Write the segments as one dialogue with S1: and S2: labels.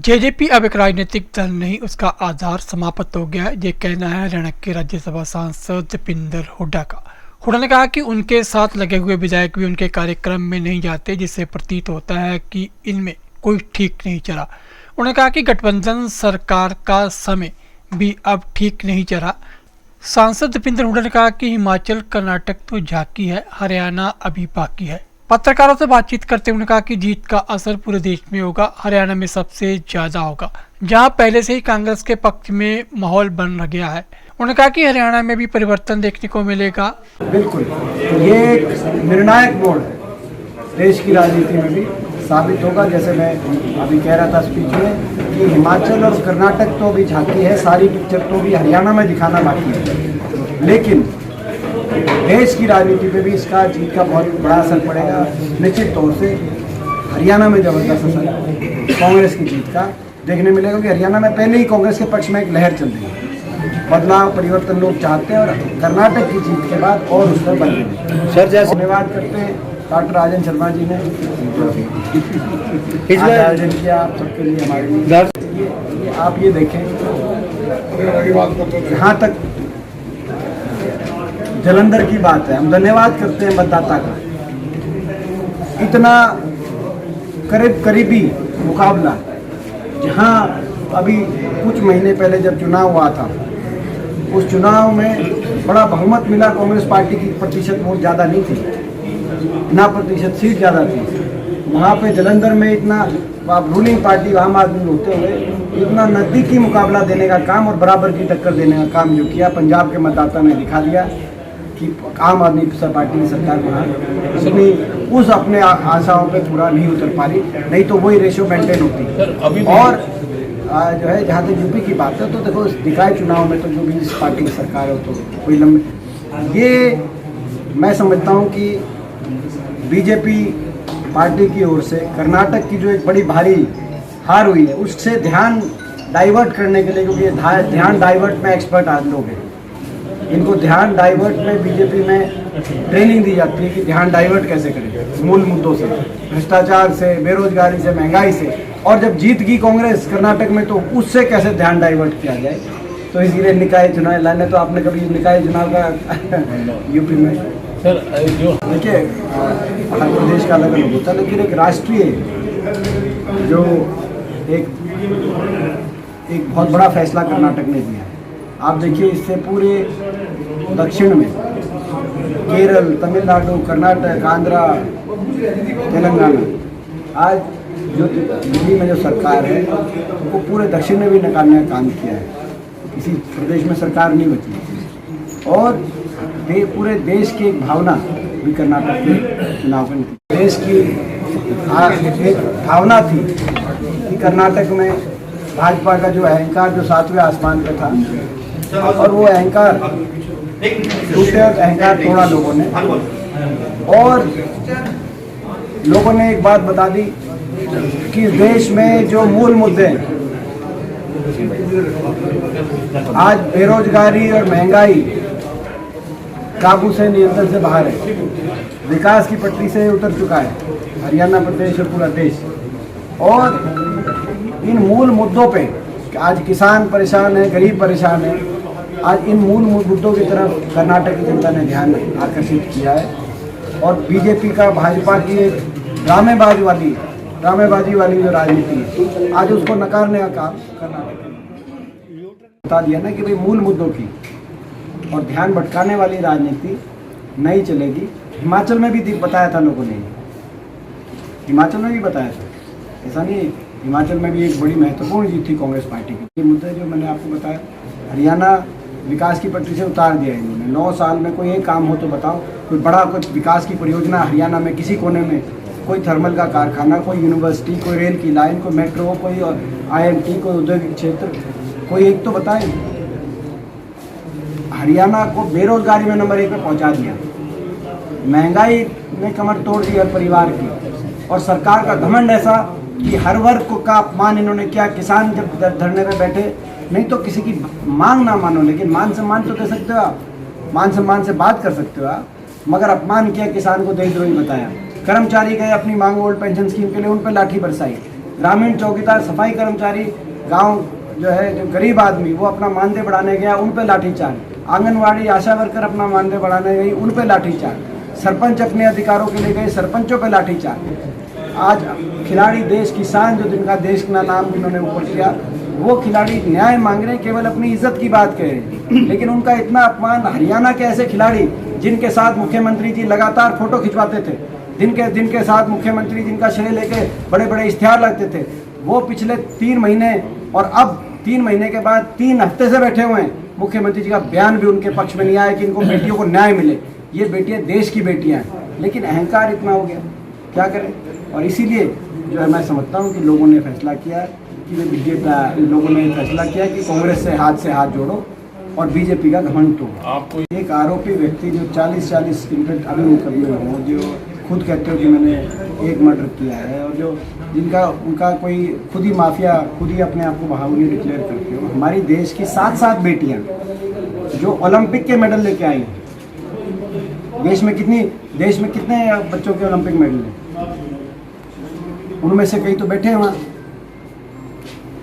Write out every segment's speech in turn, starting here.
S1: JJP अब एक राजनीतिक दल नहीं, उसका आधार समाप्त हो गया है। ये कहना है हरियाणा के राज्यसभा सांसद दीपेंद्र हुड्डा का। हुड्डा ने कहा कि उनके साथ लगे हुए विधायक भी उनके कार्यक्रम में नहीं जाते, जिससे प्रतीत होता है कि इनमें कोई ठीक नहीं चला। उन्होंने कहा कि गठबंधन सरकार का समय भी अब ठीक नहीं चला। सांसद दीपेंद्र हुड्डा ने कहा कि हिमाचल कर्नाटक तो झांकी है, हरियाणा अभी बाकी है। पत्रकारों से बातचीत करते हुए उन्होंने कहा कि जीत का असर पूरे देश में होगा, हरियाणा में सबसे ज्यादा होगा, जहां पहले से ही कांग्रेस के पक्ष में माहौल बन गया है। उन्होंने कहा कि हरियाणा में भी परिवर्तन देखने को मिलेगा।
S2: बिल्कुल, ये एक निर्णायक मोड़ है, देश की राजनीति में भी साबित होगा। जैसे मैं अभी कह रहा था स्पीच में कि हिमाचल और कर्नाटक तो अभी झांकी है, सारी पिक्चर तो भी हरियाणा में दिखाना बाकी है, लेकिन देश की राजनीति पे भी इसका जीत का बहुत बड़ा असर पड़ेगा। निश्चित तौर से हरियाणा में जबरदस्त असर कांग्रेस की जीत का देखने मिलेगा, क्योंकि हरियाणा में पहले ही कांग्रेस के पक्ष में एक लहर चल रही है, बदलाव परिवर्तन लोग चाहते हैं, और कर्नाटक की जीत के बाद और उस पर बन रही है। धन्यवाद करते हैं डॉक्टर राजन शर्मा जी ने आयोजन किया आप सबके लिए। हमारे ये आप ये देखें, जहाँ तक जलंधर की बात है, हम धन्यवाद करते हैं मतदाता का। इतना करीबी मुकाबला, जहां अभी कुछ महीने पहले जब चुनाव हुआ था, उस चुनाव में बड़ा बहुमत मिला कांग्रेस पार्टी की, प्रतिशत वोट ज़्यादा नहीं थी, ना प्रतिशत सीट ज़्यादा थी। वहाँ पे जलंधर में इतना रूलिंग पार्टी आम आदमी होते हुए इतना नज़दीकी मुकाबला देने का काम और बराबर की टक्कर देने का काम जो किया, पंजाब के मतदाता ने दिखा दिया कि आम आदमी पार्टी की सरकार अपनी उस अपने आशाओं पे पूरा नहीं उतर पा रही, नहीं तो वही रेशियो मेंटेन होती। और जो है, जहाँ तक यूपी की बात है, तो देखो निकाय चुनाव में तो जो भी इस पार्टी की सरकार हो तो कोई लंबे, ये मैं समझता हूँ कि बीजेपी पार्टी की ओर से कर्नाटक की जो एक बड़ी भारी हार हुई है, उससे ध्यान डाइवर्ट करने के लिए, क्योंकि ध्यान डाइवर्ट में एक्सपर्ट आज लोग हैं, इनको ध्यान डाइवर्ट में बीजेपी में ट्रेनिंग दी जाती है कि ध्यान डाइवर्ट कैसे करें मूल मुद्दों से, भ्रष्टाचार से, बेरोजगारी से, महंगाई से, और जब जीत गई कांग्रेस कर्नाटक में तो उससे कैसे ध्यान डाइवर्ट किया जाए। तो इसलिए निकाय चुनाव लाने, तो आपने कभी निकाय चुनाव का यूपी में
S3: सर जो
S2: देखिए, हर प्रदेश का अलग अलग होता है, लेकिन एक राष्ट्रीय जो एक बहुत बड़ा फैसला कर्नाटक ने दिया है। आप देखिए, इससे पूरे दक्षिण में केरल, तमिलनाडु, कर्नाटक, आंध्रा, तेलंगाना, आज जो दिल्ली में जो सरकार है वो पूरे दक्षिण में भी नकारने का काम किया है, किसी प्रदेश में सरकार नहीं बची। और पूरे देश की एक भावना भी कर्नाटक के चुनाव में, देश की एक भावना थी कि कर्नाटक में भाजपा का जो अहंकार जो 7वें आसमान पे था, और वो अहंकार टूटे, अहंकार तोड़ा लोगों ने। और लोगों ने एक बात बता दी कि देश में जो मूल मुद्दे आज बेरोजगारी और महंगाई काबू से, नियंत्रण से बाहर है, विकास की पटरी से उतर चुका है हरियाणा प्रदेश और पूरा देश। और इन मूल मुद्दों पे आज किसान परेशान है, गरीब परेशान है, आज इन मूल मुद्दों की तरफ कर्नाटक की जनता ने ध्यान आकर्षित किया है। और बीजेपी का, भाजपा की एक ड्रामेबाजी वाली जो राजनीति है, आज उसको नकारने का काम कर्नाटक ने बता दिया ना कि भाई मूल मुद्दों की और ध्यान भटकाने वाली राजनीति नहीं चलेगी। हिमाचल में भी बताया था लोगों ने, हिमाचल में भी बताया था, ऐसा नहीं, हिमाचल में भी एक बड़ी महत्वपूर्ण जीत थी कांग्रेस पार्टी की। ये मुद्दे जो मैंने आपको बताया, हरियाणा विकास की पटरी से उतार दिया इन्होंने। 9 साल में कोई एक काम हो तो बताओ, कोई बड़ा कुछ विकास की परियोजना हरियाणा में किसी कोने में, कोई थर्मल का कारखाना, कोई यूनिवर्सिटी, कोई रेल की लाइन, कोई मेट्रो, कोई IIT, कोई औद्योगिक क्षेत्र, कोई एक तो बताएं। हरियाणा को बेरोजगारी में नंबर 1 पे पहुंचा दिया, महंगाई ने कमर तोड़ दी हर परिवार की, और सरकार का घमंड ऐसा कि हर वर्ग का अपमान इन्होंने किया। किसान जब धरने पे बैठे, नहीं तो किसी की मांग ना मानो, लेकिन मान सम्मान तो दे सकते हो आप, मान सम्मान से बात कर सकते हो आप, मगर अपमान किया, किसान को देशद्रोही बताया। कर्मचारी गए अपनी मांग ओल्ड पेंशन स्कीम के लिए, उन पर लाठी बरसाई। ग्रामीण चौकीदार, सफाई कर्मचारी, गाँव जो है जो गरीब आदमी वो अपना मानदेय बढ़ाने गया, उन पर लाठीचार्ज। आंगनवाड़ी आशा वर्कर अपना मानदेय बढ़ाने गई, उन पर लाठीचार्ज। सरपंच अपने अधिकारों के लिए गए, सरपंचों पर लाठीचार्ज। आज खिलाड़ी देश की शान, जो जिनका देश का नाम जिन्होंने ऊपर किया, वो खिलाड़ी न्याय मांग रहे हैं, केवल अपनी इज्जत की बात कह रहे हैं। लेकिन उनका इतना अपमान, हरियाणा के ऐसे खिलाड़ी जिनके साथ मुख्यमंत्री जी लगातार फोटो खिंचवाते थे, जिनके साथ मुख्यमंत्री जिनका श्रेय लेके बड़े बड़े इश्तिहार लगते थे, वो पिछले 3 महीने और अब 3 महीने के बाद 3 हफ्ते से बैठे हुए हैं। मुख्यमंत्री जी का बयान भी उनके पक्ष में नहीं आया कि इनको बेटियों को न्याय मिले। ये बेटियां देश की बेटियां हैं, लेकिन अहंकार इतना हो गया, क्या करें। और इसीलिए जो है मैं समझता हूँ कि लोगों ने फैसला किया कि लोगों ने फैसला किया कि कांग्रेस से हाथ जोड़ो और बीजेपी का घमंड तोड़ो। आपको एक आरोपी व्यक्ति जो 40-40 क्विंटल अभी मुकदमे हो, जो खुद कहते हो कि मैंने एक मर्डर किया है, और जो उनका कोई खुद ही माफिया, खुद ही अपने आप को बाहुबली डिक्लेयर करते हो। हमारी देश की 7 बेटियां जो ओलंपिक के मेडल लेके आई हैं। देश में कितने बच्चों के ओलंपिक मेडल हैं? उनमें से कई तो बैठे हैं वहाँ।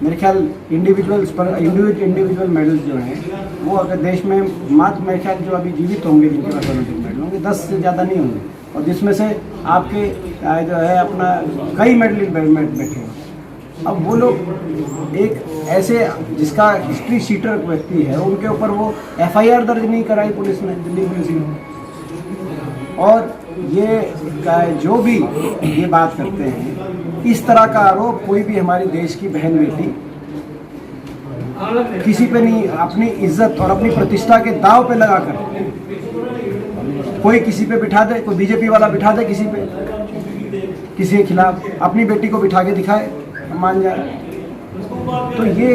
S2: मेरे ख्याल इंडिविजुअल मेडल्स जो हैं वो अगर देश में मात्र, मेरे ख्याल जो अभी जीवित होंगे जिनके पास ओलंपिक मेडल होंगे 10 से ज़्यादा नहीं होंगे, और जिसमें से आपके जो है अपना कई मेडल बैठे हैं। अब वो लोग एक ऐसे जिसका हिस्ट्री शीटर व्यक्ति है, उनके ऊपर वो FIR दर्ज नहीं कराई पुलिस ने, दिल्ली पुलिस ने। और ये जो भी ये बात करते हैं, इस तरह का आरोप कोई भी हमारी देश की बहन बेटी किसी पे नहीं, अपनी इज्जत और अपनी प्रतिष्ठा के दाव पे लगाकर कोई किसी पे बिठा दे, कोई बीजेपी वाला बिठा दे किसी के खिलाफ, अपनी बेटी को बिठा के दिखाए, मान जाए। तो ये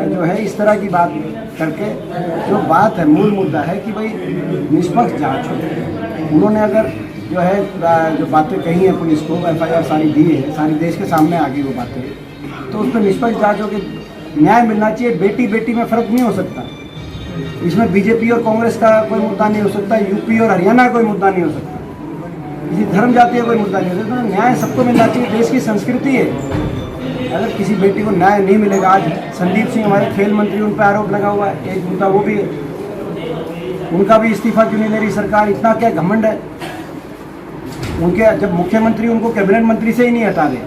S2: जो है इस तरह की बात करके जो बात है, मूल मुद्दा है कि भाई निष्पक्ष जांच हो। उन्होंने अगर जो है जो बातें कही हैं पुलिस को, FIR सारी दी है, सारी देश के सामने आ गई वो बातें, तो उस पर निष्पक्ष जांच हो के न्याय मिलना चाहिए। बेटी में फ़र्क नहीं हो सकता, इसमें बीजेपी और कांग्रेस का कोई मुद्दा नहीं हो सकता, यूपी और हरियाणा का कोई मुद्दा नहीं हो सकता, किसी धर्म जाति का कोई मुद्दा नहीं हो सकता। न्याय सबको मिलना चाहिए, देश की संस्कृति है। अगर किसी बेटी को न्याय नहीं मिलेगा, आज संदीप सिंह हमारे खेल मंत्री, उन पर आरोप लगा हुआ है, एक मुद्दा वो भी है, उनका भी इस्तीफा क्यों नहीं ले रही सरकार? इतना क्या घमंड है उनके, जब मुख्यमंत्री उनको कैबिनेट मंत्री से ही नहीं हटा दे।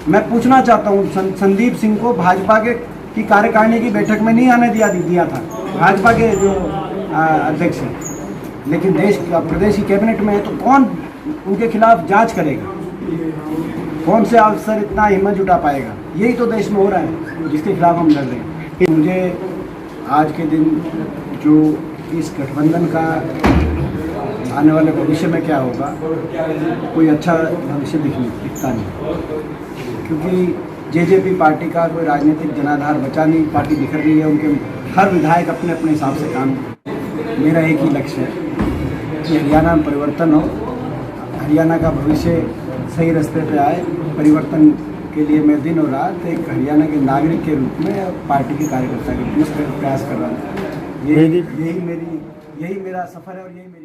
S2: मैं पूछना चाहता हूँ, संदीप सिंह को भाजपा की कार्यकारिणी की बैठक में नहीं आने दिया था, भाजपा के जो अध्यक्ष हैं, लेकिन प्रदेश की कैबिनेट में है, तो कौन उनके खिलाफ जांच करेगा? कौन से अफसर इतना हिम्मत जुटा पाएगा? यही तो देश में हो रहा है जिसके खिलाफ हम लड़ रहे हैं। मुझे आज के दिन जो इस गठबंधन का आने वाले भविष्य में क्या होगा, कोई अच्छा भविष्य दिखता नहीं, क्योंकि जेजेपी पार्टी का कोई राजनीतिक जनाधार बचा नहीं, पार्टी बिखर रही है, उनके हर विधायक अपने अपने हिसाब से काम। मेरा एक ही लक्ष्य है कि हरियाणा में परिवर्तन हो, हरियाणा का भविष्य सही रास्ते पे आए। परिवर्तन के लिए मैं दिन और रात एक हरियाणा के नागरिक के रूप में, पार्टी के कार्यकर्ता के रूप में प्रयास कर रहा हूँ। यही मेरा सफ़र है और यही मेरी